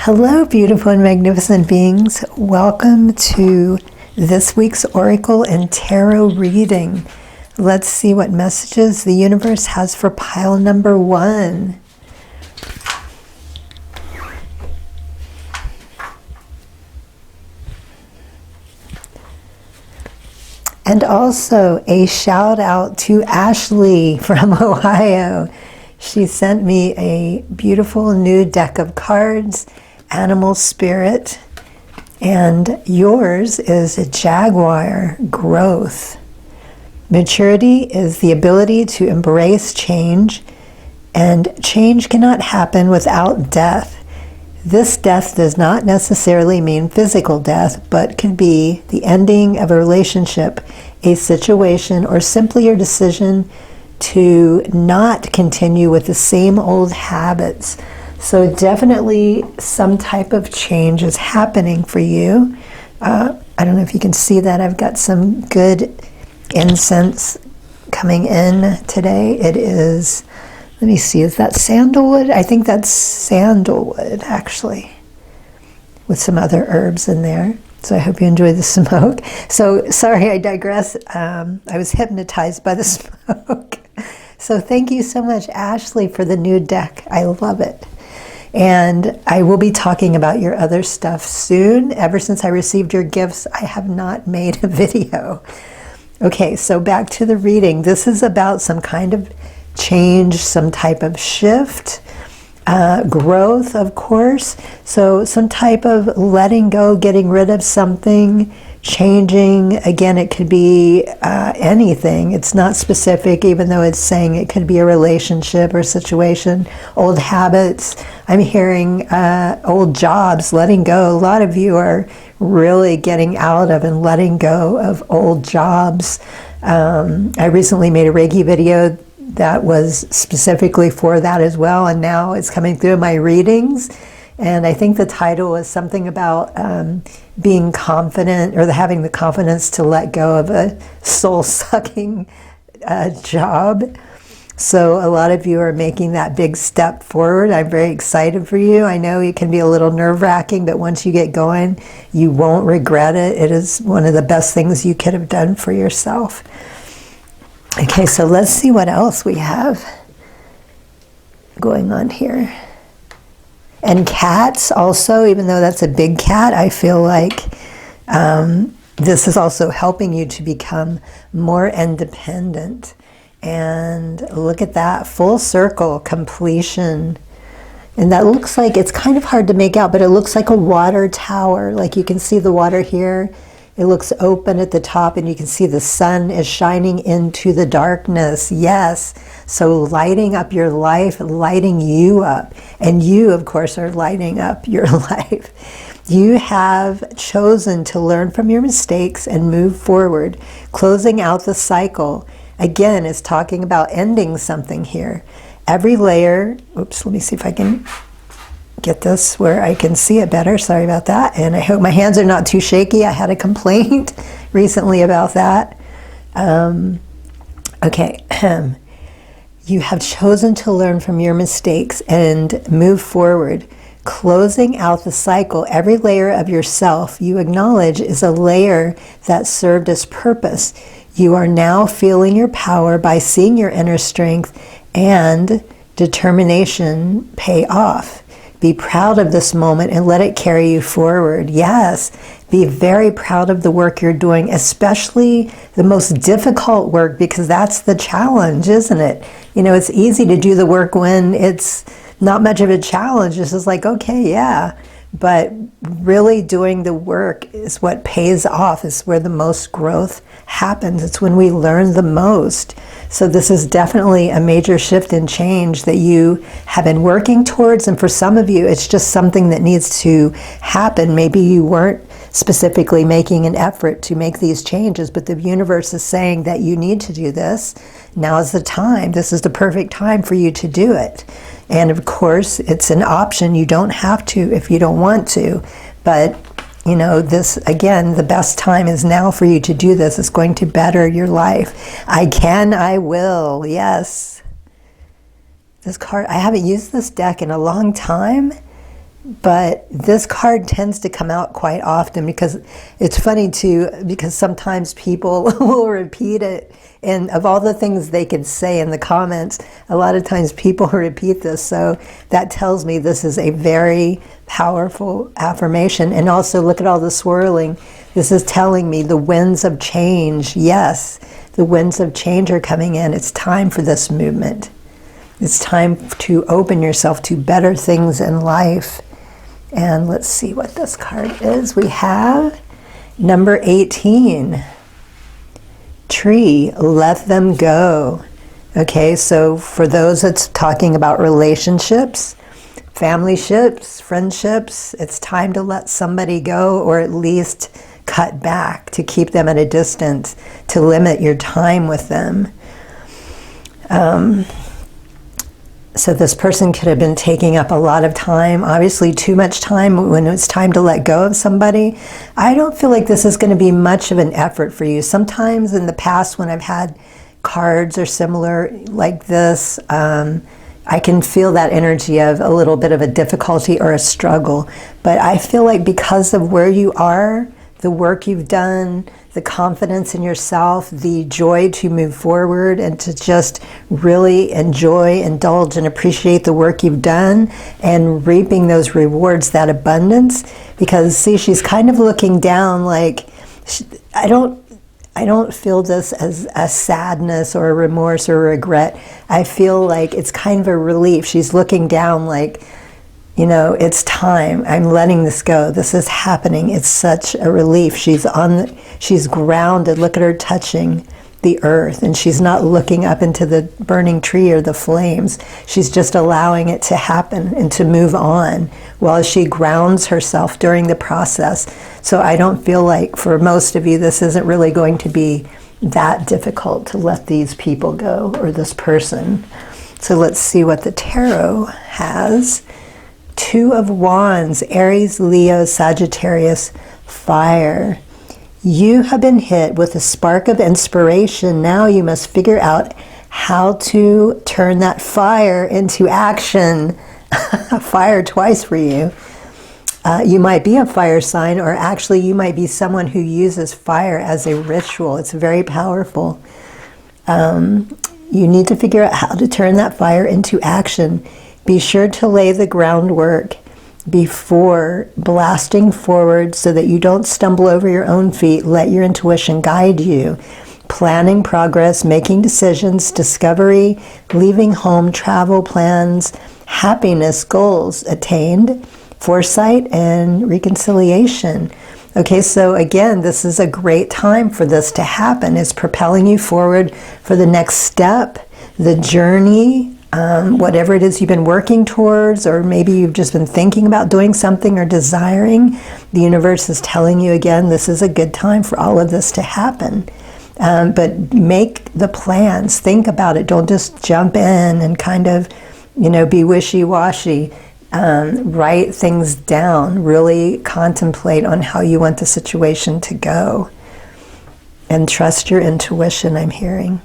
Hello, beautiful and magnificent beings. Welcome to this week's Oracle and Tarot reading. Let's see what messages the universe has for pile number 1. And also a shout out to Ashley from Ohio. She sent me a beautiful new deck of cards, Animal Spirit, and yours is a Jaguar, Growth. Maturity is the ability to embrace change, and change cannot happen without death. This death does not necessarily mean physical death, but can be the ending of a relationship, a situation, or simply your decision to not continue with the same old habits. So definitely some type of change is happening for you. I don't know if you can see that. I've got some good incense coming in today. It is, let me see, is that sandalwood? I think that's sandalwood, actually, with some other herbs in there. So I hope you enjoy the smoke. So sorry, I digress. I was hypnotized by the smoke. So thank you so much, Ashley, for the new deck. I love it. And I will be talking about your other stuff soon. Ever since I received your gifts, I have not made a video. Okay, so back to the reading. This is about some kind of change, some type of shift, growth, of course. So some type of letting go, getting rid of something, changing. Again, it could be anything. It's not specific, even though it's saying it could be a relationship or situation, old habits. I'm hearing old jobs, letting go. A lot of you are really getting out of and letting go of old jobs. I recently made a Reiki video that was specifically for that as well, and now it's coming through my readings. And I think the title was something about being confident, or having the confidence to let go of a soul-sucking job. So a lot of you are making that big step forward. I'm very excited for you. I know it can be a little nerve-wracking, but once you get going, you won't regret it. It is one of the best things you could have done for yourself. Okay, so let's see what else we have going on here. And cats also, even though that's a big cat, I feel like this is also helping you to become more independent. And look at that, full circle, completion. And that looks like, it's kind of hard to make out, but it looks like a water tower. Like you can see the water here. It looks open at the top, and you can see the sun is shining into the darkness. Yes. So lighting up your life, lighting you up. And you, of course, are lighting up your life. You have chosen to learn from your mistakes and move forward, closing out the cycle. Again, it's talking about ending something here. Every layer, oops, let me see if I can get this where I can see it better. Sorry about that. And I hope my hands are not too shaky. I had a complaint recently about that. Okay. You have chosen to learn from your mistakes and move forward, closing out the cycle. Every layer of yourself you acknowledge is a layer that served its purpose. You are now feeling your power by seeing your inner strength and determination pay off. Be proud of this moment and let it carry you forward. Yes, be very proud of the work you're doing, especially the most difficult work, because that's the challenge, isn't it? You know, it's easy to do the work when it's not much of a challenge. It's just like, okay, yeah. But really doing the work is what pays off. It's where the most growth happens. It's when we learn the most. So this is definitely a major shift and change that you have been working towards. And for some of you, it's just something that needs to happen. Maybe you weren't specifically making an effort to make these changes, but the universe is saying that you need to do this. Now is the time. This is the perfect time for you to do it. And of course, it's an option. You don't have to if you don't want to. But, you know, this, again, the best time is now for you to do this. It's going to better your life. I can, I will. Yes. This card, I haven't used this deck in a long time. But this card tends to come out quite often, because it's funny too, because sometimes people will repeat it, and of all the things they could say in the comments, a lot of times people repeat this. So that tells me this is a very powerful affirmation. And also, look at all the swirling. This is telling me the winds of change. Yes, the winds of change are coming in. It's time for this movement. It's time to open yourself to better things in life. And let's see what this card is. We have number 18, tree, let them go. Okay, so for those that's talking about relationships, family ships, friendships, it's time to let somebody go, or at least cut back, to keep them at a distance, to limit your time with them. So this person could have been taking up a lot of time, obviously too much time when it's time to let go of somebody. I don't feel like this is going to be much of an effort for you. Sometimes in the past when I've had cards or similar like this, I can feel that energy of a little bit of a difficulty or a struggle. But I feel like because of where you are, the work you've done, the confidence in yourself, the joy to move forward and to just really enjoy, indulge, and appreciate the work you've done, and reaping those rewards, that abundance. Because see, she's kind of looking down like, I don't feel this as a sadness or a remorse or a regret. I feel like it's kind of a relief. She's looking down like, you know, it's time. I'm letting this go. This is happening. It's such a relief. She's grounded. Look at her touching the earth, and she's not looking up into the burning tree or the flames. She's just allowing it to happen and to move on while she grounds herself during the process. So I don't feel like for most of you, this isn't really going to be that difficult to let these people go, or this person. So let's see what the tarot has. Two of Wands, Aries, Leo, Sagittarius, fire. You have been hit with a spark of inspiration. Now you must figure out how to turn that fire into action. Fire twice for you. You might be a fire sign, or actually you might be someone who uses fire as a ritual. It's very powerful. You need to figure out how to turn that fire into action. Be sure to lay the groundwork before blasting forward so that you don't stumble over your own feet. Let your intuition guide you. Planning progress, making decisions, discovery, leaving home, travel plans, happiness, goals attained, foresight, and reconciliation. Okay, so again, this is a great time for this to happen. It's propelling you forward for the next step, the journey, whatever it is you've been working towards, or maybe you've just been thinking about doing something or desiring. The universe is telling you again, this is a good time for all of this to happen. But make the plans, think about it. Don't just jump in and kind of, be wishy-washy. Write things down. Really contemplate on how you want the situation to go. And trust your intuition, I'm hearing.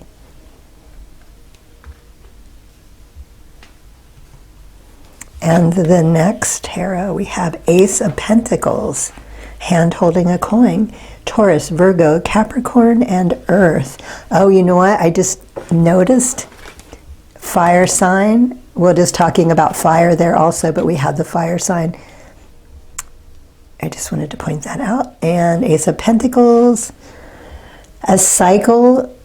And the next tarot, we have Ace of Pentacles, hand holding a coin, Taurus, Virgo, Capricorn, and Earth. Oh, you know what? I just noticed fire sign. Well, it is talking about fire there also, but we have the fire sign. I just wanted to point that out. And Ace of Pentacles, a cycle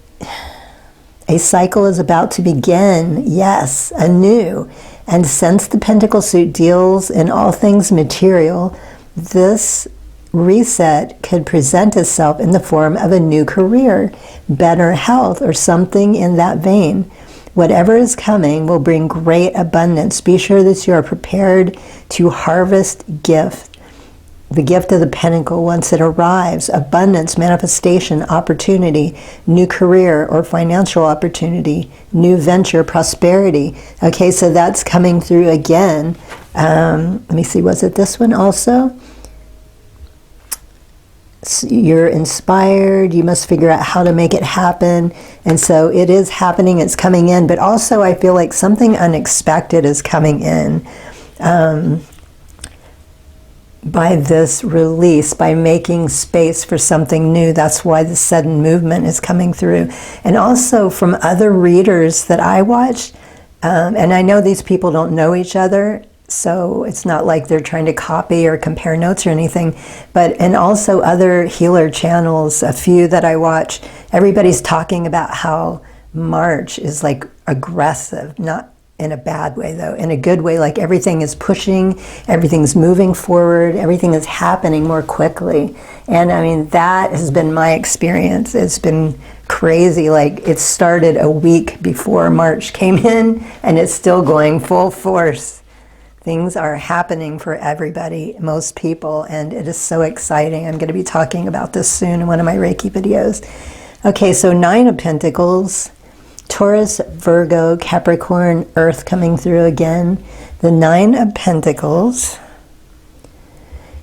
is about to begin. Yes, anew. And since the Pentacle suit deals in all things material, this reset could present itself in the form of a new career, better health, or something in that vein. Whatever is coming will bring great abundance. Be sure that you are prepared to harvest the gift of the Pentacle once it arrives. Abundance, manifestation, opportunity, new career or financial opportunity, new venture, prosperity. Okay, so that's coming through again. Let me see, was it this one also? You're inspired, you must figure out how to make it happen. And so it is happening, it's coming in, but also I feel like something unexpected is coming in. by this release, by making space for something new. That's why the sudden movement is coming through. And also from other readers that I watched, and I know these people don't know each other, so it's not like they're trying to copy or compare notes or anything, and also other healer channels, a few that I watch, everybody's talking about how March is like aggressive, not in a bad way though, in a good way, like everything is pushing, everything's moving forward, everything is happening more quickly. And I mean, that has been my experience. It's been crazy. Like it started a week before March came in and it's still going full force. Things are happening for everybody, most people, and it is so exciting. I'm going to be talking about this soon in one of my Reiki videos. Okay, so 9 of Pentacles, Taurus, Virgo, Capricorn, Earth coming through again. The 9 of Pentacles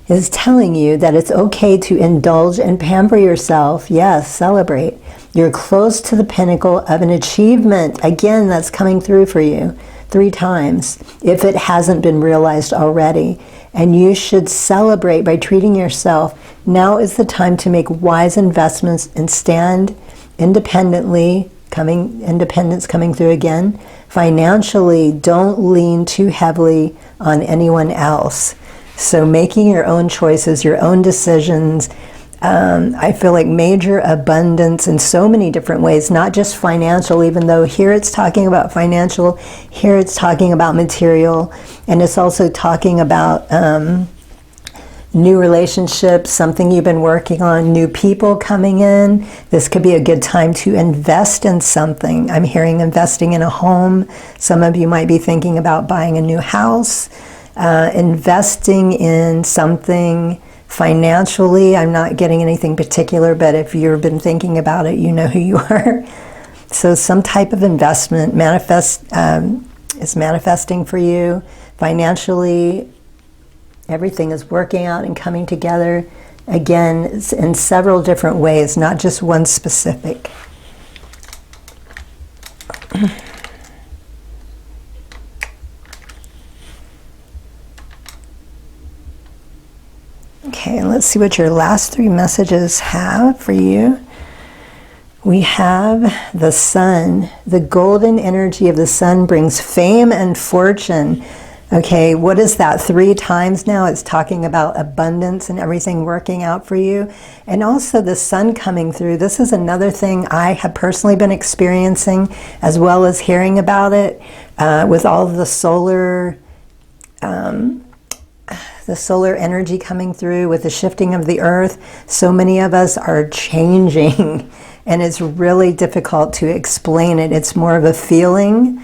is telling you that it's okay to indulge and pamper yourself. Yes, celebrate. You're close to the pinnacle of an achievement. Again, that's coming through for you 3 times, if it hasn't been realized already. And you should celebrate by treating yourself. Now is the time to make wise investments and stand independently. Independence coming through again. Financially, don't lean too heavily on anyone else. So making your own choices, your own decisions. I feel like major abundance in so many different ways, not just financial, even though here it's talking about financial, here it's talking about material, and it's also talking about new relationships, something you've been working on, new people coming in. This could be a good time to invest in something. I'm hearing investing in a home. Some of you might be thinking about buying a new house, investing in something financially. I'm not getting anything particular, but if you've been thinking about it, you know who you are. So some type of investment is manifesting for you. Financially, everything is working out and coming together, again, in several different ways, not just one specific. Okay, let's see what your last 3 messages have for you. We have the sun. The golden energy of the sun brings fame and fortune. Okay, what is that? 3 times now it's talking about abundance and everything working out for you. And also the sun coming through. This is another thing I have personally been experiencing, as well as hearing about it with all of the solar energy coming through, with the shifting of the earth. So many of us are changing and it's really difficult to explain it. It's more of a feeling,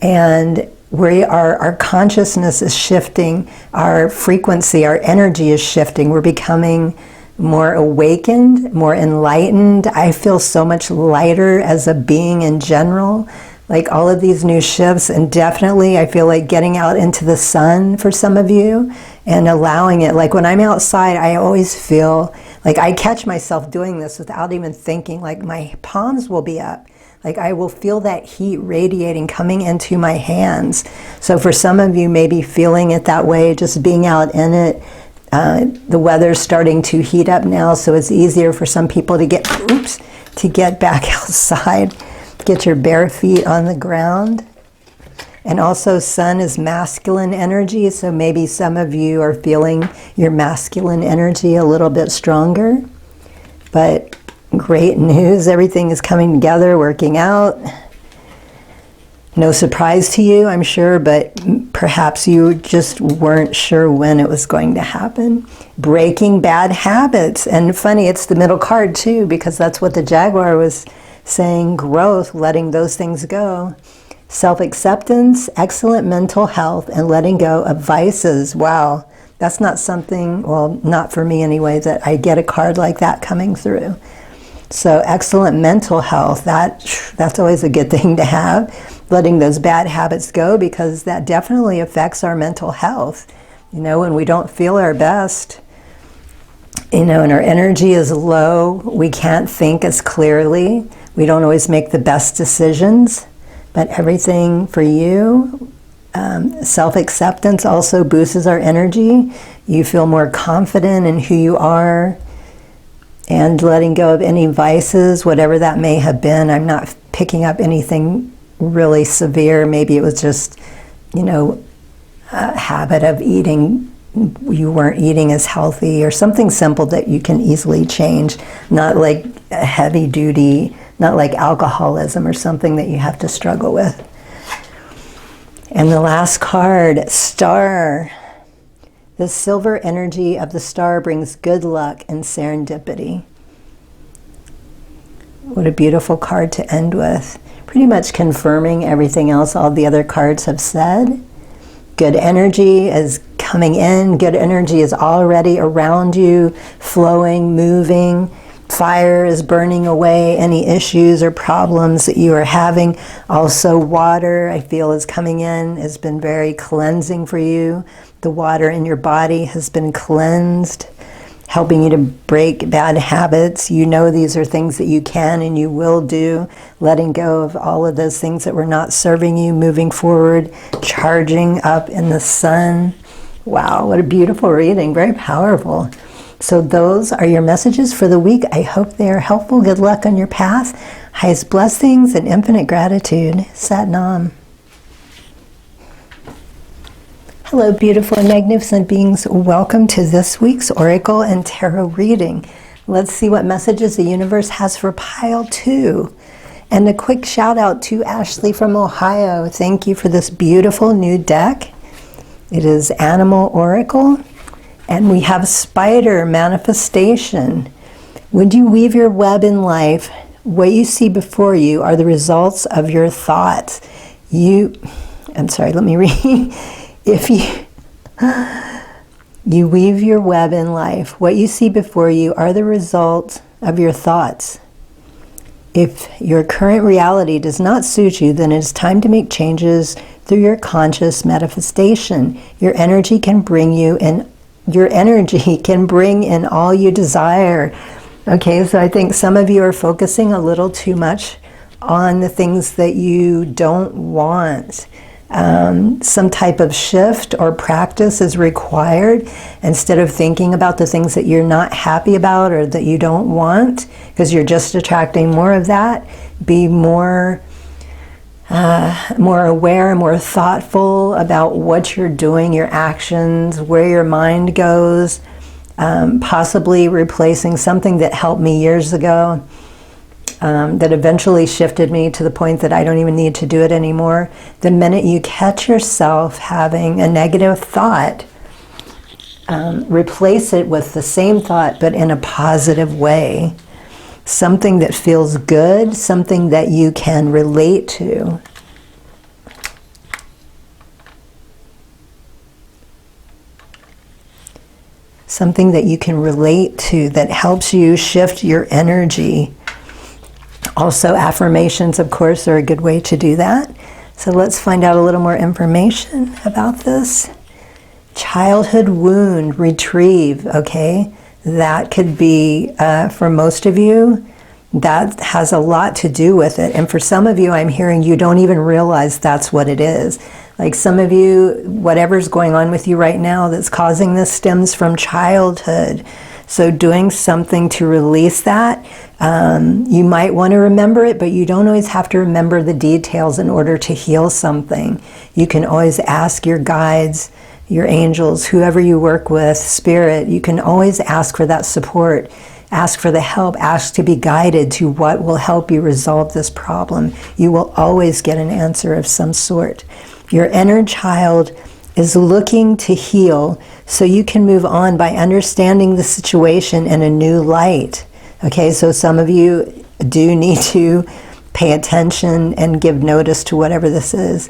and our consciousness is shifting, our frequency, our energy is shifting. We're becoming more awakened, more enlightened. I feel so much lighter as a being in general, like all of these new shifts. And definitely I feel like getting out into the sun for some of you and allowing it. Like when I'm outside, I always feel like I catch myself doing this without even thinking, like my palms will be up. Like I will feel that heat radiating coming into my hands. So for some of you, maybe feeling it that way, just being out in it. The weather's starting to heat up now, so it's easier for some people to get back outside, get your bare feet on the ground. And also sun is masculine energy, so maybe some of you are feeling your masculine energy a little bit stronger. But great news, everything is coming together, working out. No surprise to you, I'm sure, but perhaps you just weren't sure when it was going to happen. Breaking bad habits. And funny, it's the middle card too, because that's what the Jaguar was saying, growth, letting those things go. Self-acceptance, excellent mental health, and letting go of vices. Wow, that's not something, well, not for me anyway, that I get a card like that coming through. So excellent mental health, that's always a good thing to have. Letting those bad habits go, because that definitely affects our mental health. You know, when we don't feel our best, you know, and our energy is low, we can't think as clearly. We don't always make the best decisions, but everything for you. Self-acceptance also boosts our energy. You feel more confident in who you are and letting go of any vices, whatever that may have been. I'm not picking up anything really severe. Maybe it was just, a habit of eating. You weren't eating as healthy, or something simple that you can easily change. Not like a heavy duty, not like alcoholism or something that you have to struggle with. And the last card, Star. The silver energy of the star brings good luck and serendipity. What a beautiful card to end with. Pretty much confirming everything else all the other cards have said. Good energy is coming in. Good energy is already around you, flowing, moving. Fire is burning away any issues or problems that you are having. Also, water, I feel, is coming in, has been very cleansing for you. The water in your body has been cleansed, helping you to break bad habits. You know these are things that you can and you will do. Letting go of all of those things that were not serving you, moving forward, charging up in the sun. Wow, what a beautiful reading, very powerful. So those are your messages for the week. I hope they are helpful. Good luck on your path. Highest blessings and infinite gratitude. Sat Nam. Hello, beautiful and magnificent beings. Welcome to this week's Oracle and Tarot reading. Let's see what messages the universe has for pile 2. And a quick shout out to Ashley from Ohio. Thank you for this beautiful new deck. It is Animal Oracle. And we have Spider Manifestation. When you weave your web in life, what you see before you are the results of your thoughts. Let me read. If you weave your web in life, what you see before you are the results of your thoughts. If your current reality does not suit you, then it is time to make changes through your conscious manifestation. Your energy can bring in all you desire. Okay, so I think some of you are focusing a little too much on the things that you don't want. Some type of shift or practice is required. Instead of thinking about the things that you're not happy about or that you don't want, because you're just attracting more of that, be more aware, more thoughtful about what you're doing, your actions, where your mind goes, possibly replacing something that helped me years ago, that eventually shifted me to the point that I don't even need to do it anymore. The minute you catch yourself having a negative thought, replace it with the same thought but in a positive way. Something that feels good, something that you can relate to. Something that you can relate to that helps you shift your energy. Also, affirmations, of course, are a good way to do that. So let's find out a little more information about this. Childhood wound, retrieve, okay? That could be, for most of you, that has a lot to do with it. And for some of you, I'm hearing you don't even realize that's what it is. Like some of you, whatever's going on with you right now that's causing this stems from childhood. So doing something to release that, you might want to remember it, but you don't always have to remember the details in order to heal something. You can always ask your guides, your angels, whoever you work with, spirit, you can always ask for that support, ask for the help, ask to be guided to what will help you resolve this problem. You will always get an answer of some sort. Your inner child is looking to heal so you can move on by understanding the situation in a new light. Okay, so some of you do need to pay attention and give notice to whatever this is.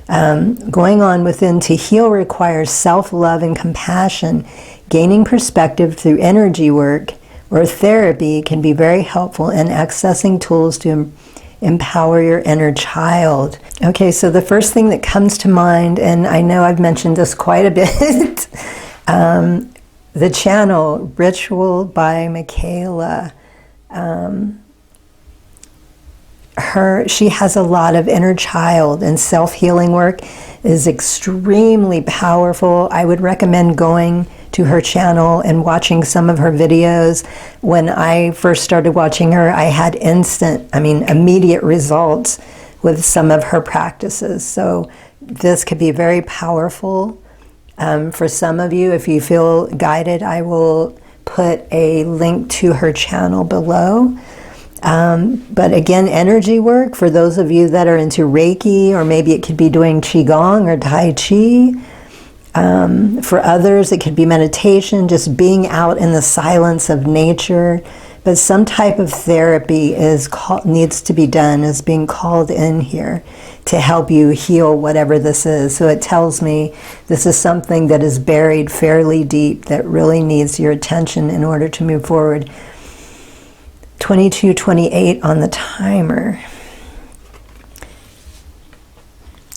Going on within to heal requires self-love and compassion. Gaining perspective through energy work or therapy can be very helpful in accessing tools to empower your inner child. Okay, so the first thing that comes to mind, and I know I've mentioned this quite a bit, the channel Ritual by Michaela. She has a lot of inner child, and self-healing work is extremely powerful. I would recommend going to her channel and watching some of her videos. When I first started watching her, I had immediate results with some of her practices. So this could be very powerful for some of you. If you feel guided, I will put a link to her channel below. But again, energy work for those of you that are into Reiki, or maybe it could be doing Qigong or Tai Chi. For others, it could be meditation, just being out in the silence of nature. But some type of therapy needs to be done, is being called in here to help you heal whatever this is. So it tells me this is something that is buried fairly deep that really needs your attention in order to move forward. 22:28 on the timer.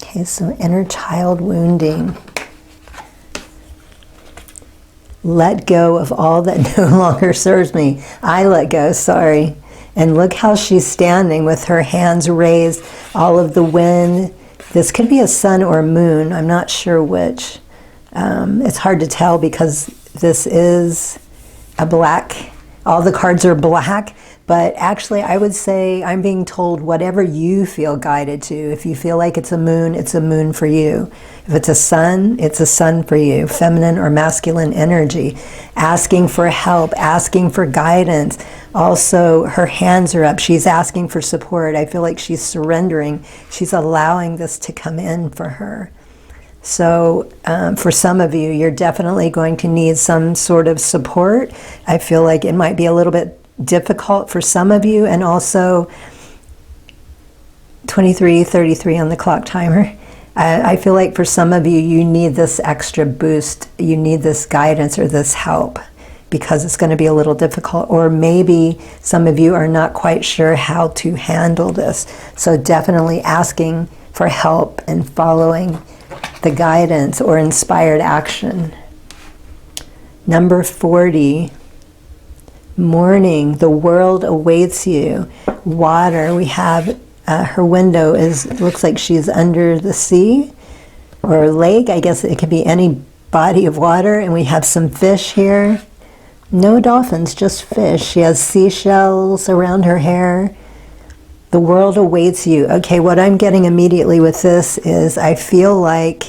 Okay, so inner child wounding. Let go of all that no longer serves me. I let go, sorry. And look how she's standing with her hands raised, all of the wind. This could be a sun or a moon, I'm not sure which. It's hard to tell because this is a black, all the cards are black, but actually I would say I'm being told whatever you feel guided to. If you feel like it's a moon for you. If it's a sun for you, feminine or masculine energy. Asking for help, asking for guidance. Also, her hands are up. She's asking for support. I feel like she's surrendering. She's allowing this to come in for her. So for some of you, you're definitely going to need some sort of support. I feel like it might be a little bit difficult for some of you, and also 23:33 on the clock timer. I feel like for some of you, you need this extra boost. You need this guidance or this help because it's going to be a little difficult, or maybe some of you are not quite sure how to handle this. So definitely asking for help and following the guidance or inspired action. Number 40. Morning, the world awaits you. Water, we have her window looks like she's under the sea or a lake. I guess it could be any body of water. And we have some fish here. No dolphins, just fish. She has seashells around her hair. The world awaits you. Okay, what I'm getting immediately with this is I feel like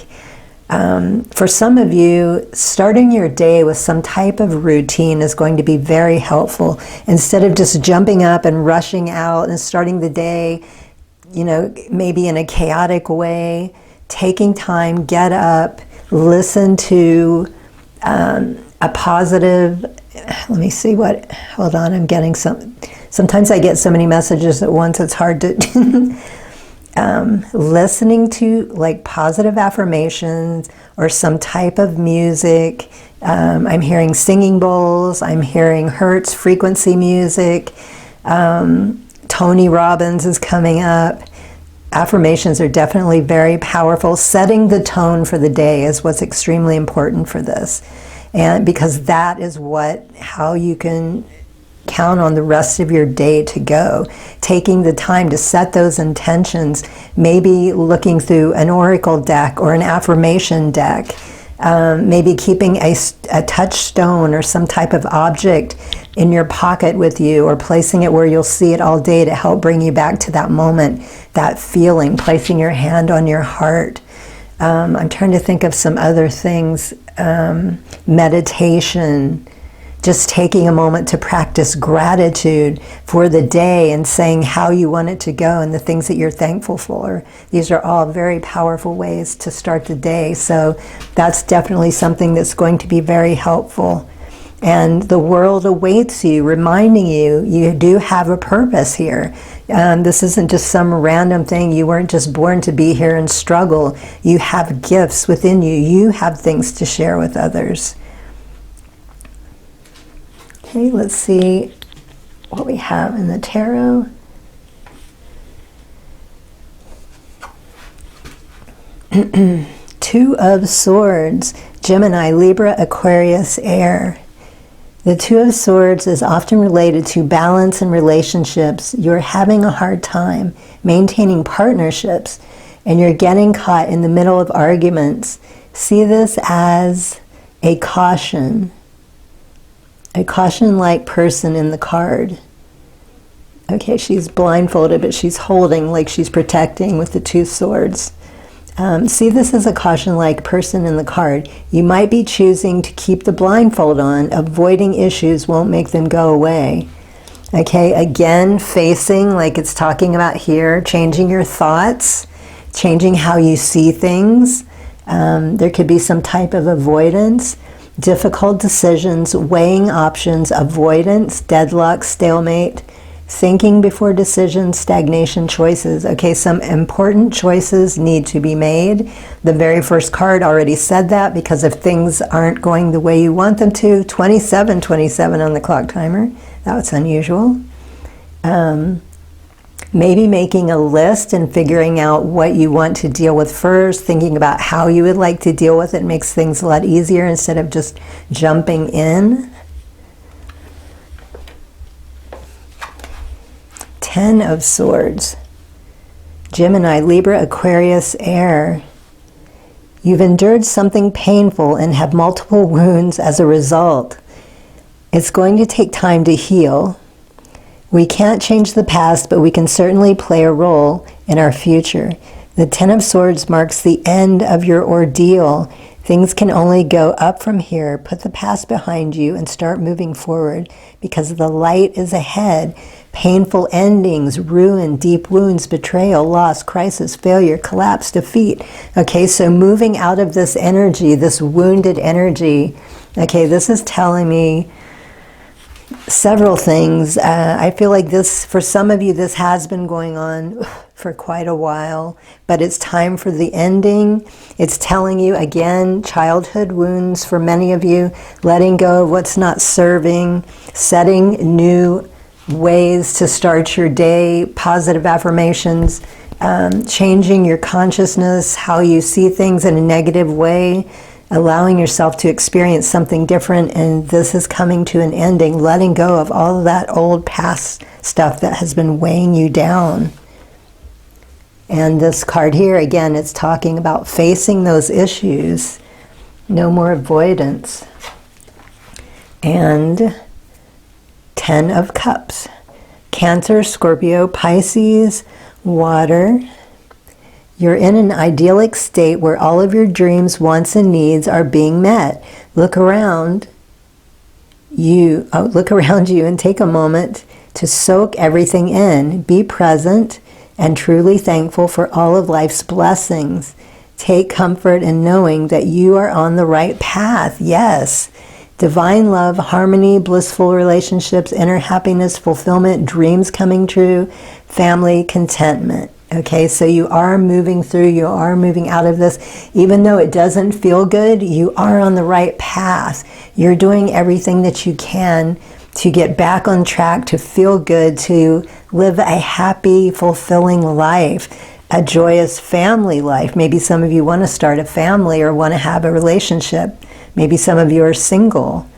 for some of you, starting your day with some type of routine is going to be very helpful. Instead of just jumping up and rushing out and starting the day, maybe in a chaotic way, taking time, get up, listen to a positive, let me see hold on, I'm getting sometimes I get so many messages at once, it's hard to... listening to like positive affirmations or some type of music. I'm hearing singing bowls. I'm hearing Hertz frequency music. Tony Robbins is coming up. Affirmations are definitely very powerful. Setting the tone for the day is what's extremely important for this. And because that is how you can count on the rest of your day to go. Taking the time to set those intentions, maybe looking through an oracle deck or an affirmation deck, maybe keeping a touchstone or some type of object in your pocket with you, or placing it where you'll see it all day to help bring you back to that moment, that feeling, placing your hand on your heart. I'm trying to think of some other things. Meditation, just taking a moment to practice gratitude for the day and saying how you want it to go and the things that you're thankful for. These are all very powerful ways to start the day. So that's definitely something that's going to be very helpful. And the world awaits you, reminding you do have a purpose here. This isn't just some random thing. You weren't just born to be here and struggle. You have gifts within you. You have things to share with others. Okay, let's see what we have in the tarot. Two of Swords, Gemini, Libra, Aquarius, Air. The Two of Swords is often related to balance in relationships. You're having a hard time maintaining partnerships, and you're getting caught in the middle of arguments. See this as a caution-like person in the card. Okay, she's blindfolded, but she's holding like she's protecting with the two swords. See this as a caution-like person in the card. You might be choosing to keep the blindfold on. Avoiding issues won't make them go away. Okay, again, facing, like it's talking about here, changing your thoughts, changing how you see things. There could be some type of avoidance, difficult decisions, weighing options, avoidance, deadlock, stalemate, thinking before decisions, stagnation, choices. Okay, some important choices need to be made. The very first card already said that, because if things aren't going the way you want them to, 27 on the clock timer, that's unusual. Maybe making a list and figuring out what you want to deal with first, thinking about how you would like to deal with it makes things a lot easier instead of just jumping in. 10 of Swords. Gemini, Libra, Aquarius, Air. You've endured something painful and have multiple wounds as a result. It's going to take time to heal. We can't change the past, but we can certainly play a role in our future. The 10 of Swords marks the end of your ordeal. Things can only go up from here. Put the past behind you and start moving forward, because the light is ahead. Painful endings, ruin, deep wounds, betrayal, loss, crisis, failure, collapse, defeat. Okay, so moving out of this energy, this wounded energy, okay, this is telling me several things. I feel like this, for some of you, this has been going on for quite a while, but it's time for the ending. It's telling you, again, childhood wounds for many of you, letting go of what's not serving, setting new ways to start your day, positive affirmations, changing your consciousness, how you see things in a negative way, allowing yourself to experience something different, and this is coming to an ending, letting go of all of that old past stuff that has been weighing you down. And this card here, again, it's talking about facing those issues, no more avoidance. And 10 of Cups. Cancer, Scorpio, Pisces, Water. You're in an idyllic state where all of your dreams, wants, and needs are being met. Look around you and take a moment to soak everything in. Be present and truly thankful for all of life's blessings. Take comfort in knowing that you are on the right path. Yes. Divine love, harmony, blissful relationships, inner happiness, fulfillment, dreams coming true, family, contentment. Okay, so you are moving through, you are moving out of this. Even though it doesn't feel good, you are on the right path. You're doing everything that you can to get back on track, to feel good, to live a happy, fulfilling life, a joyous family life. Maybe some of you want to start a family or want to have a relationship. Maybe some of you are single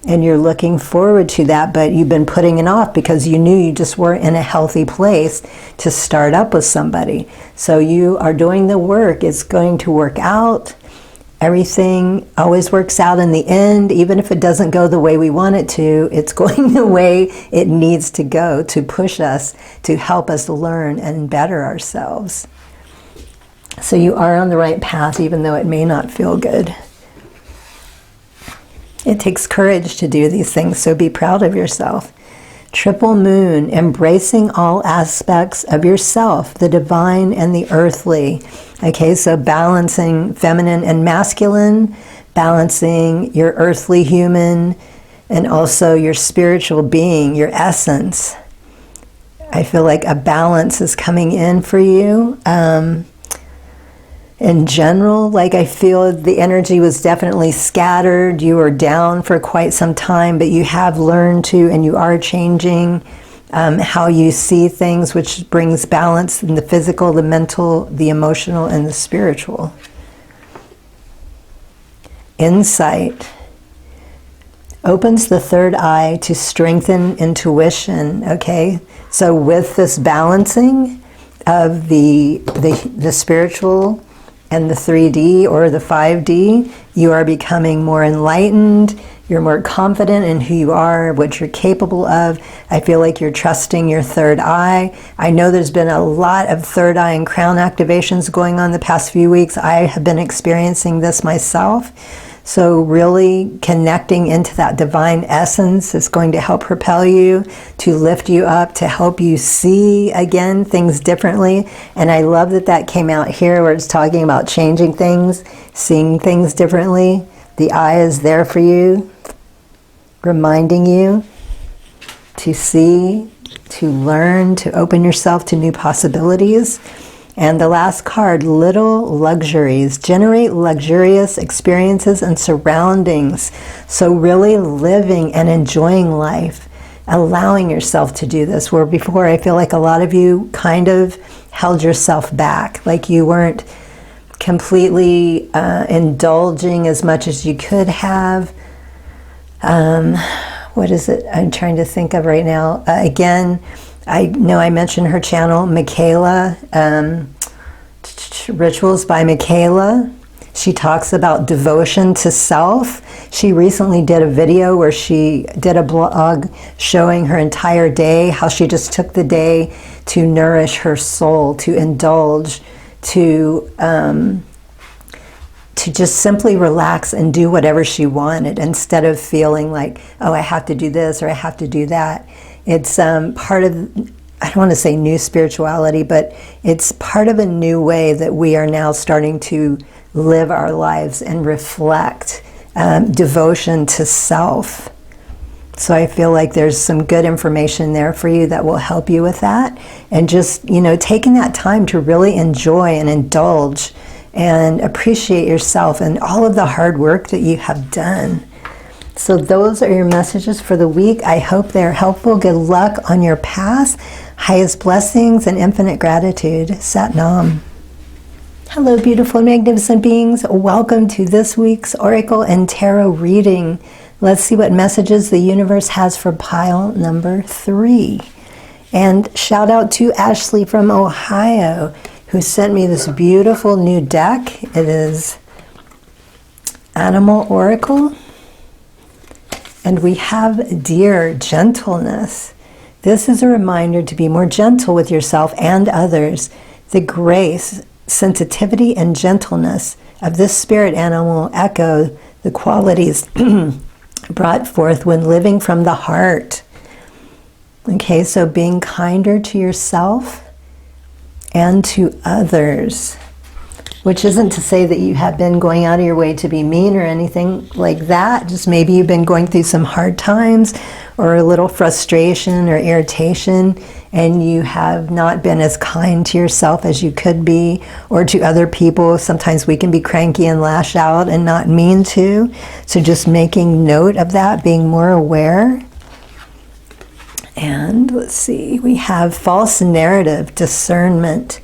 and you're looking forward to that, but you've been putting it off because you knew you just weren't in a healthy place to start up with somebody. So you are doing the work. It's going to work out. Everything always works out in the end. Even if it doesn't go the way we want it to, it's going the way it needs to go to push us, to help us learn and better ourselves. So you are on the right path, even though it may not feel good. It takes courage to do these things, so be proud of yourself. Triple moon, embracing all aspects of yourself, the divine and the earthly. Okay, so balancing feminine and masculine, balancing your earthly human, and also your spiritual being, your essence. I feel like a balance is coming in for you. In general, like I feel the energy was definitely scattered. You were down for quite some time, but you have learned to, and you are changing how you see things, which brings balance in the physical, the mental, the emotional, and the spiritual. Insight opens the third eye to strengthen intuition, okay? So with this balancing of the spiritual and the 3D or the 5D, you are becoming more enlightened. You're more confident in who you are, what you're capable of. I feel like you're trusting your third eye. I know there's been a lot of third eye and crown activations going on the past few weeks. I have been experiencing this myself. So really connecting into that divine essence is going to help propel you, to lift you up, to help you see, again, things differently. And I love that that came out here where it's talking about changing things, seeing things differently. The eye is there for you, reminding you to see, to learn, to open yourself to new possibilities. And the last card, little luxuries. Generate luxurious experiences and surroundings. So really living and enjoying life, allowing yourself to do this. Where before I feel like a lot of you kind of held yourself back, like you weren't completely indulging as much as you could have. What is it I'm trying to think of right now? Again, I know I mentioned her channel, Michaela, Rituals by Michaela. She talks about devotion to self. She recently did a video where she did a blog showing her entire day, how she just took the day to nourish her soul, to indulge, to just simply relax and do whatever she wanted instead of feeling like, oh, I have to do this or I have to do that. It's part of, I don't want to say new spirituality, but it's part of a new way that we are now starting to live our lives and reflect devotion to self. So I feel like there's some good information there for you that will help you with that. And just, you know, taking that time to really enjoy and indulge and appreciate yourself and all of the hard work that you have done. So those are your messages for the week. I hope they're helpful. Good luck on your path. Highest blessings and infinite gratitude. Sat Nam. Hello, beautiful and magnificent beings. Welcome to this week's Oracle and Tarot reading. Let's see what messages the universe has for pile number 3. And shout out to Ashley from Ohio, who sent me this beautiful new deck. It is Animal Oracle. And we have Dear Gentleness. This is a reminder to be more gentle with yourself and others. The grace, sensitivity, and gentleness of this spirit animal echo the qualities brought forth when living from the heart. Okay, so being kinder to yourself and to others. Which isn't to say that you have been going out of your way to be mean or anything like that. Just maybe you've been going through some hard times or a little frustration or irritation, and you have not been as kind to yourself as you could be, or to other people. Sometimes we can be cranky and lash out and not mean to. So just making note of that, being more aware. And let's see, we have false narrative, discernment.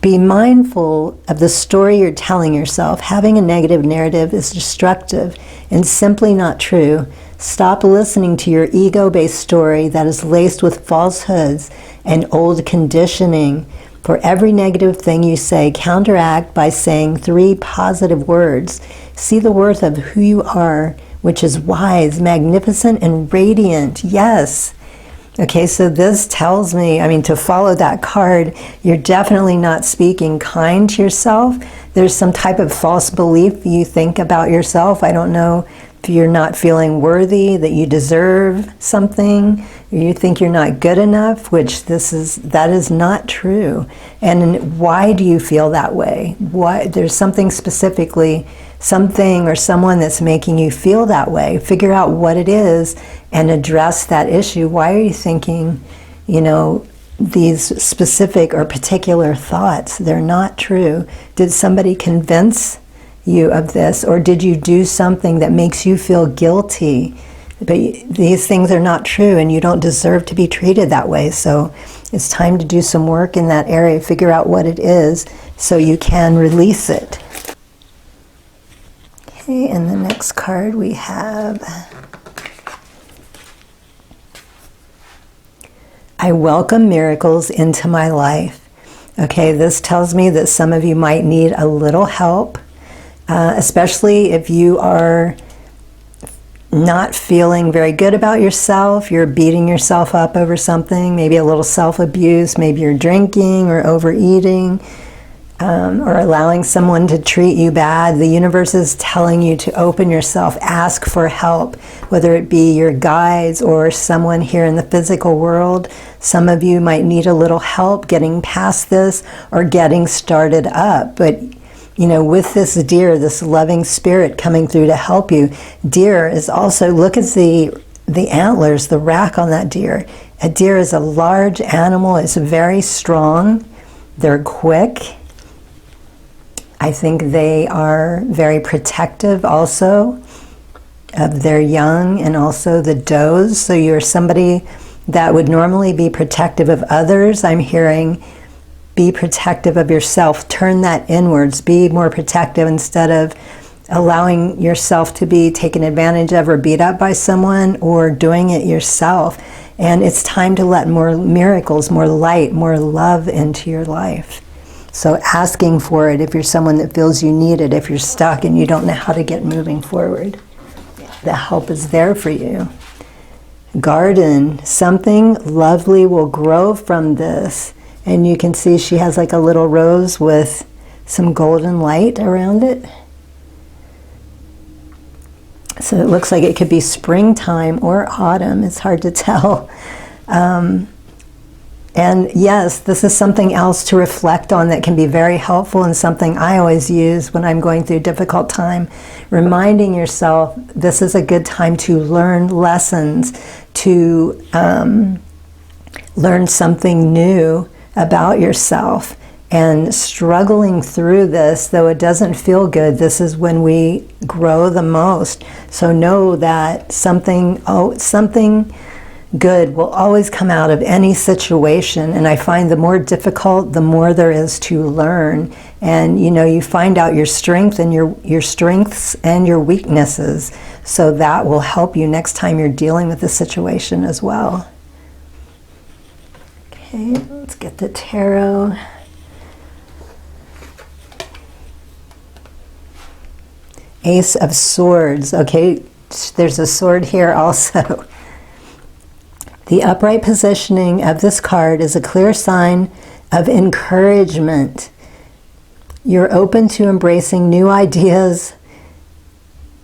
Be mindful of the story you're telling yourself. Having a negative narrative is destructive and simply not true. Stop listening to your ego-based story that is laced with falsehoods and old conditioning. For every negative thing you say, counteract by saying 3 positive words. See the worth of who you are, which is wise, magnificent, and radiant. Yes. Okay, so this tells me, I mean, to follow that card, you're definitely not speaking kind to yourself. There's some type of false belief you think about yourself. I don't know if you're not feeling worthy, that you deserve something, or you think you're not good enough, which that is not true. And why do you feel that way? Why? There's something specifically, something or someone that's making you feel that way. Figure out what it is and address that issue. Why are you thinking, you know, these specific or particular thoughts? They're not true. Did somebody convince you of this, or did you do something that makes you feel guilty? But these things are not true, and you don't deserve to be treated that way. So it's time to do some work in that area, figure out what it is so you can release it. Okay, and the next card we have, I welcome miracles into my life. Okay, this tells me that some of you might need a little help, especially if you are not feeling very good about yourself, you're beating yourself up over something, maybe a little self-abuse, maybe you're drinking or overeating, or allowing someone to treat you bad. The universe is telling you to open yourself, ask for help, whether it be your guides or someone here in the physical world. Some of you might need a little help getting past this or getting started up. But you know, with this deer, this loving spirit coming through to help you, deer is also, look at the antlers, the rack on that deer. A deer is a large animal, it's very strong, they're quick. I think they are very protective also of their young and also the does. So you're somebody that would normally be protective of others. I'm hearing be protective of yourself. Turn that inwards. Be more protective instead of allowing yourself to be taken advantage of or beat up by someone or doing it yourself. And it's time to let more miracles, more light, more love into your life. So asking for it if you're someone that feels you need it, if you're stuck and you don't know how to get moving forward, the help is there for you. Garden, something lovely will grow from this. And you can see she has like a little rose with some golden light around it. So it looks like it could be springtime or autumn. It's hard to tell. And yes, this is something else to reflect on that can be very helpful and something I always use when I'm going through a difficult time. Reminding yourself this is a good time to learn lessons, to learn something new about yourself. And struggling through this, though it doesn't feel good, this is when we grow the most. So know that something good will always come out of any situation. And I find the more difficult, the more there is to learn. And you know, you find out your strength and your strengths and your weaknesses. So that will help you next time you're dealing with the situation as well. Okay, let's get the tarot. Ace of Swords. Okay, there's a sword here also. The upright positioning of this card is a clear sign of encouragement. You're open to embracing new ideas,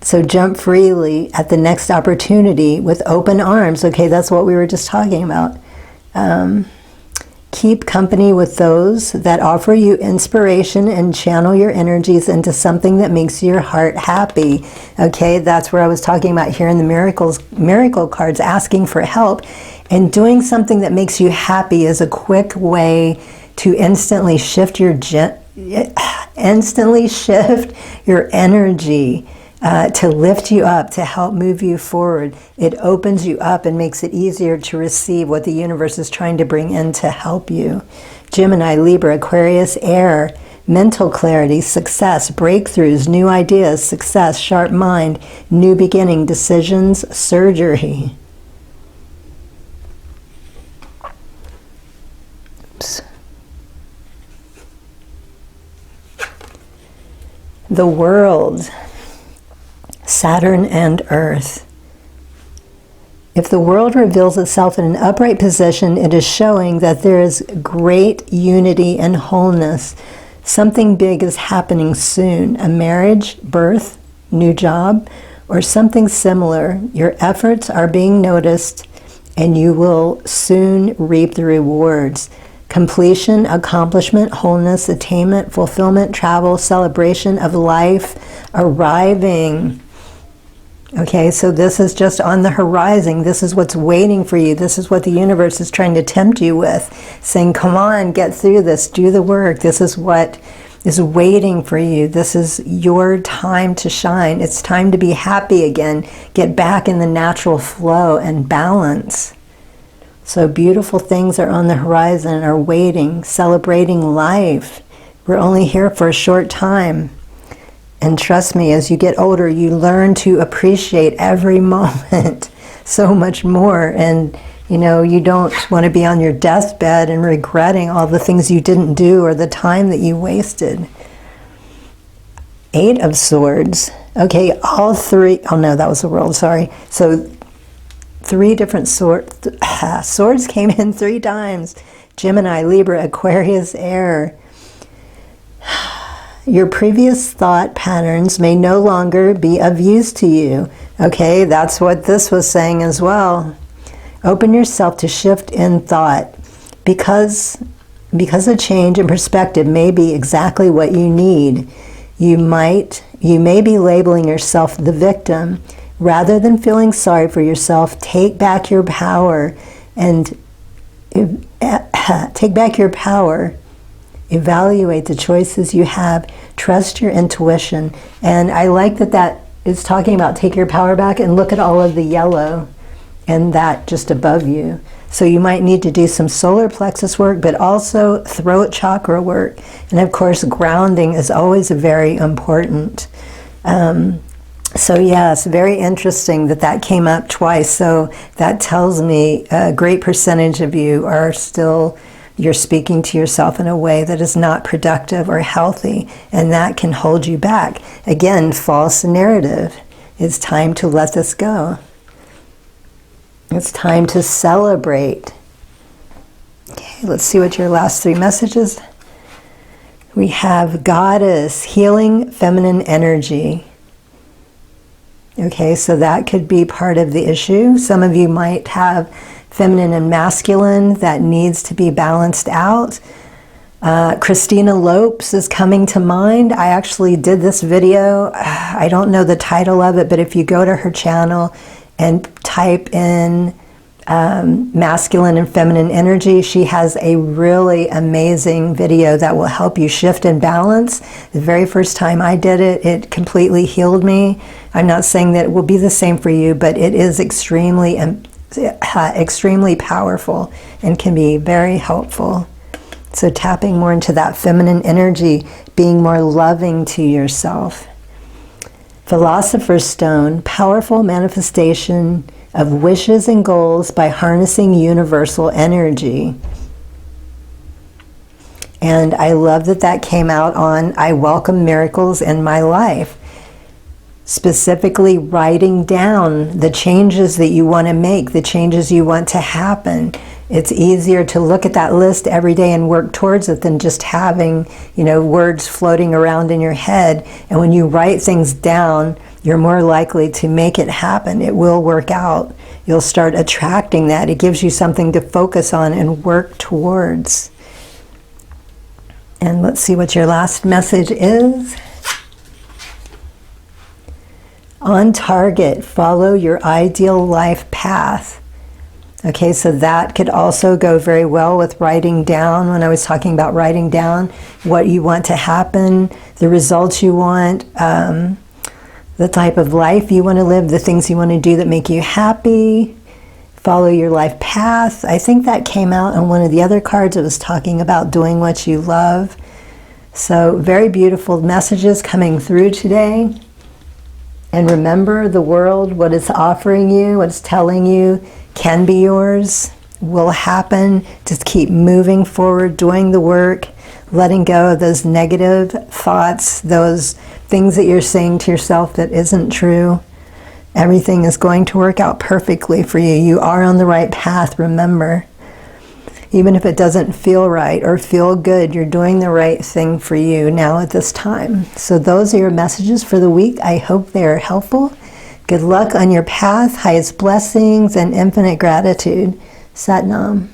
so jump freely at the next opportunity with open arms. Okay, that's what we were just talking about. Keep company with those that offer you inspiration and channel your energies into something that makes your heart happy. Okay, that's where I was talking about here in the miracle cards, asking for help. And doing something that makes you happy is a quick way to instantly shift your energy, to lift you up, to help move you forward. It opens you up and makes it easier to receive what the universe is trying to bring in to help you. Gemini, Libra, Aquarius, Air, mental clarity, success, breakthroughs, new ideas, success, sharp mind, new beginning, decisions, surgery. Oops. The world. Saturn and Earth. If the world reveals itself in an upright position, it is showing that there is great unity and wholeness. Something big is happening soon. A marriage, birth, new job, or something similar. Your efforts are being noticed and you will soon reap the rewards. Completion, accomplishment, wholeness, attainment, fulfillment, travel, celebration of life, arriving. Okay, so this is just on the horizon. This is what's waiting for you. This is what the universe is trying to tempt you with, saying, come on, get through this, do the work. This is what is waiting for you. This is your time to shine. It's time to be happy again. Get back in the natural flow and balance. So beautiful things are on the horizon, are waiting, celebrating life. We're only here for a short time. And trust me, as you get older, you learn to appreciate every moment so much more. And, You know, you don't want to be on your deathbed and regretting all the things you didn't do or the time that you wasted. 8 of Swords. Okay, all 3, oh no, that was the World, sorry. So 3 different swords came in 3 times. Gemini, Libra, Aquarius, Air. Your previous thought patterns may no longer be of use to you. Okay, that's what this was saying as well. Open yourself to shift in thought because a change in perspective may be exactly what you need. You may be labeling yourself the victim. Rather than feeling sorry for yourself, take back your power and evaluate the choices you have. Trust your intuition. And I like that is talking about take your power back, and look at all of the yellow and that just above you. So you might need to do some solar plexus work, but also throat chakra work. And of course, grounding is always very important. So yes, very interesting that came up twice. So that tells me a great percentage of you are still, you're speaking to yourself in a way that is not productive or healthy, and that can hold you back. Again, false narrative. It's time to let this go. It's time to celebrate. Okay, let's see what your last 3 messages. We have Goddess, healing feminine energy. Okay, so that could be part of the issue. Some of you might have feminine and masculine that needs to be balanced out. Christina Lopes is coming to mind. I actually did this video. I don't know the title of it, but if you go to her channel and type in masculine and feminine energy, she has a really amazing video that will help you shift and balance. The very first time I did it, it completely healed me. I'm not saying that it will be the same for you, but it is extremely powerful and can be very helpful. So tapping more into that feminine energy, being more loving to yourself. Philosopher's Stone, powerful manifestation of wishes and goals by harnessing universal energy. And I love that came out on I welcome miracles in my life. Specifically writing down the changes that you want to make, the changes you want to happen. It's easier to look at that list every day and work towards it than just having, words floating around in your head. And when you write things down, you're more likely to make it happen. It will work out. You'll start attracting that. It gives you something to focus on and work towards. And let's see what your last message is. On target, follow your ideal life path. Okay, so that could also go very well with writing down, when I was talking about writing down what you want to happen, the results you want, the type of life you want to live, the things you want to do that make you happy. Follow your life path. I think that came out on one of the other cards. It was talking about doing what you love. So very beautiful messages coming through today. And remember, the world, what it's offering you, what it's telling you, can be yours, will happen. Just keep moving forward, doing the work, letting go of those negative thoughts, those things that you're saying to yourself that isn't true. Everything is going to work out perfectly for you. You are on the right path, remember. Even if it doesn't feel right or feel good, you're doing the right thing for you now at this time. So those are your messages for the week. I hope they are helpful. Good luck on your path, highest blessings, and infinite gratitude. Sat Nam.